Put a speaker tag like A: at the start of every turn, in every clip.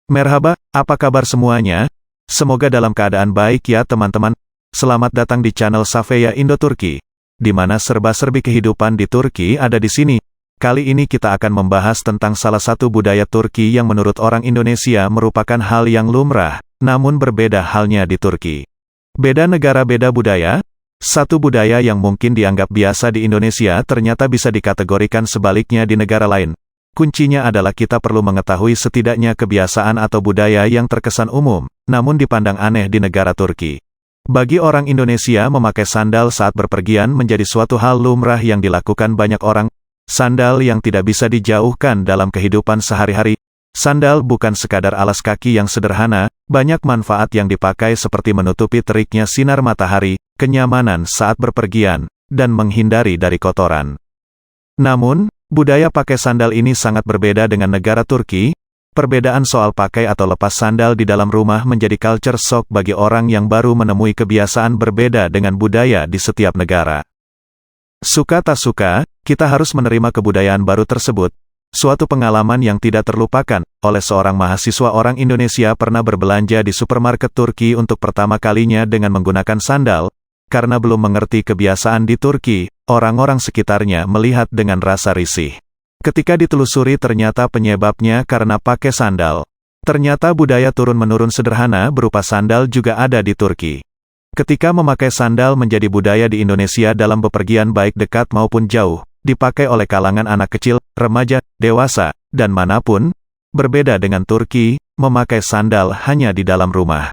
A: Merhaba, apa kabar semuanya? Semoga dalam keadaan baik ya teman-teman. Selamat datang di channel Safeya Indo Turki, di mana serba-serbi kehidupan di Turki ada di sini. Kali ini kita akan membahas tentang salah satu budaya Turki yang menurut orang Indonesia merupakan hal yang lumrah, namun berbeda halnya di Turki. Beda negara beda budaya. Satu budaya yang mungkin dianggap biasa di Indonesia ternyata bisa dikategorikan sebaliknya di negara lain. Kuncinya adalah kita perlu mengetahui setidaknya kebiasaan atau budaya yang terkesan umum, namun dipandang aneh di negara Turki. Bagi orang Indonesia, memakai sandal saat berpergian menjadi suatu hal lumrah yang dilakukan banyak orang. Sandal yang tidak bisa dijauhkan dalam kehidupan sehari-hari. Sandal bukan sekadar alas kaki yang sederhana, banyak manfaat yang dipakai seperti menutupi teriknya sinar matahari, kenyamanan saat berpergian, dan menghindari dari kotoran. Namun, budaya pakai sandal ini sangat berbeda dengan negara Turki. Perbedaan soal pakai atau lepas sandal di dalam rumah menjadi culture shock bagi orang yang baru menemui kebiasaan berbeda dengan budaya di setiap negara. Suka tak suka, kita harus menerima kebudayaan baru tersebut. Suatu pengalaman yang tidak terlupakan, oleh seorang mahasiswa orang Indonesia pernah berbelanja di supermarket Turki untuk pertama kalinya dengan menggunakan sandal. Karena belum mengerti kebiasaan di Turki, orang-orang sekitarnya melihat dengan rasa risih. Ketika ditelusuri ternyata penyebabnya karena pakai sandal. Ternyata budaya turun-menurun sederhana berupa sandal juga ada di Turki. Ketika memakai sandal menjadi budaya di Indonesia dalam bepergian baik dekat maupun jauh, dipakai oleh kalangan anak kecil, remaja, dewasa, dan manapun. Berbeda dengan Turki, memakai sandal hanya di dalam rumah.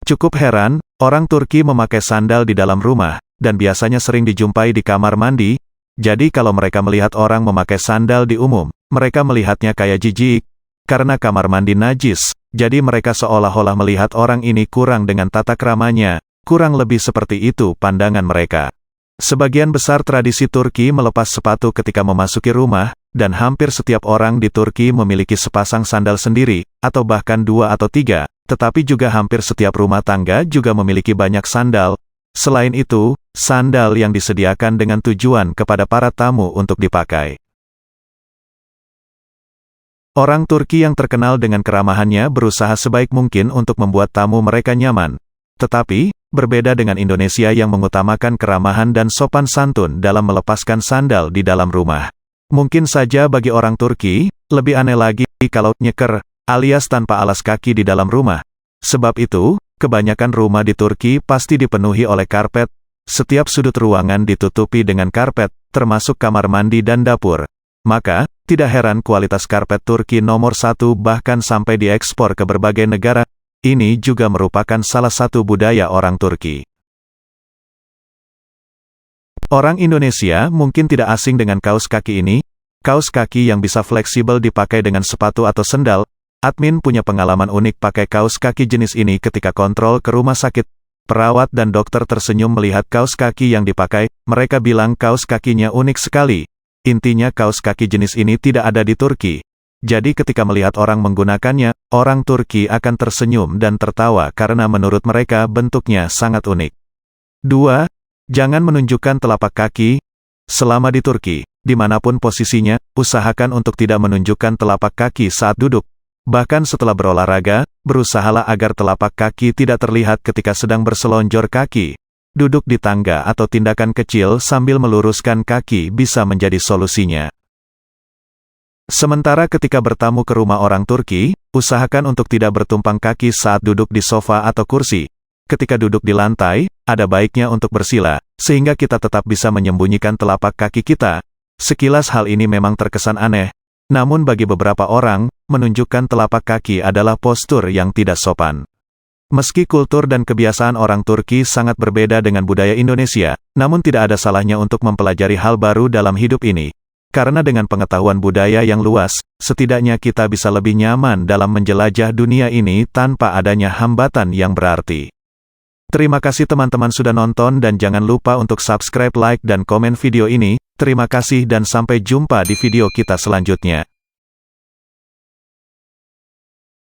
A: Cukup heran, orang Turki memakai sandal di dalam rumah, dan biasanya sering dijumpai di kamar mandi. Jadi kalau mereka melihat orang memakai sandal di umum, mereka melihatnya kayak jijik. Karena kamar mandi najis, jadi mereka seolah-olah melihat orang ini kurang dengan tata keramanya, kurang lebih seperti itu pandangan mereka. Sebagian besar tradisi Turki melepas sepatu ketika memasuki rumah, dan hampir setiap orang di Turki memiliki sepasang sandal sendiri, atau bahkan 2 atau 3. Tetapi juga hampir setiap rumah tangga juga memiliki banyak sandal. Selain itu, sandal yang disediakan dengan tujuan kepada para tamu untuk dipakai. Orang Turki yang terkenal dengan keramahannya berusaha sebaik mungkin untuk membuat tamu mereka nyaman. Tetapi, berbeda dengan Indonesia yang mengutamakan keramahan dan sopan santun dalam melepaskan sandal di dalam rumah. Mungkin saja bagi orang Turki, lebih aneh lagi kalau nyeker, alias tanpa alas kaki di dalam rumah. Sebab itu, kebanyakan rumah di Turki pasti dipenuhi oleh karpet. Setiap sudut ruangan ditutupi dengan karpet, termasuk kamar mandi dan dapur. Maka, tidak heran kualitas karpet Turki nomor 1 bahkan sampai diekspor ke berbagai negara. Ini juga merupakan salah satu budaya orang Turki. Orang Indonesia mungkin tidak asing dengan kaos kaki ini. Kaos kaki yang bisa fleksibel dipakai dengan sepatu atau sendal. Admin punya pengalaman unik pakai kaos kaki jenis ini ketika kontrol ke rumah sakit. Perawat dan dokter tersenyum melihat kaos kaki yang dipakai. Mereka bilang kaos kakinya unik sekali. Intinya kaos kaki jenis ini tidak ada di Turki. Jadi ketika melihat orang menggunakannya, orang Turki akan tersenyum dan tertawa karena menurut mereka bentuknya sangat unik. 2. Jangan menunjukkan telapak kaki. Selama di Turki, dimanapun posisinya, usahakan untuk tidak menunjukkan telapak kaki saat duduk. Bahkan setelah berolahraga, berusahalah agar telapak kaki tidak terlihat ketika sedang berselonjor kaki. Duduk di tangga atau tindakan kecil sambil meluruskan kaki bisa menjadi solusinya. Sementara ketika bertamu ke rumah orang Turki, usahakan untuk tidak bertumpang kaki saat duduk di sofa atau kursi. Ketika duduk di lantai, ada baiknya untuk bersila, sehingga kita tetap bisa menyembunyikan telapak kaki kita. Sekilas hal ini memang terkesan aneh. Namun bagi beberapa orang, menunjukkan telapak kaki adalah postur yang tidak sopan. Meski kultur dan kebiasaan orang Turki sangat berbeda dengan budaya Indonesia, namun tidak ada salahnya untuk mempelajari hal baru dalam hidup ini. Karena dengan pengetahuan budaya yang luas, setidaknya kita bisa lebih nyaman dalam menjelajah dunia ini tanpa adanya hambatan yang berarti. Terima kasih teman-teman sudah nonton dan jangan lupa untuk subscribe, like, dan komen video ini. Terima kasih dan sampai jumpa di video kita selanjutnya.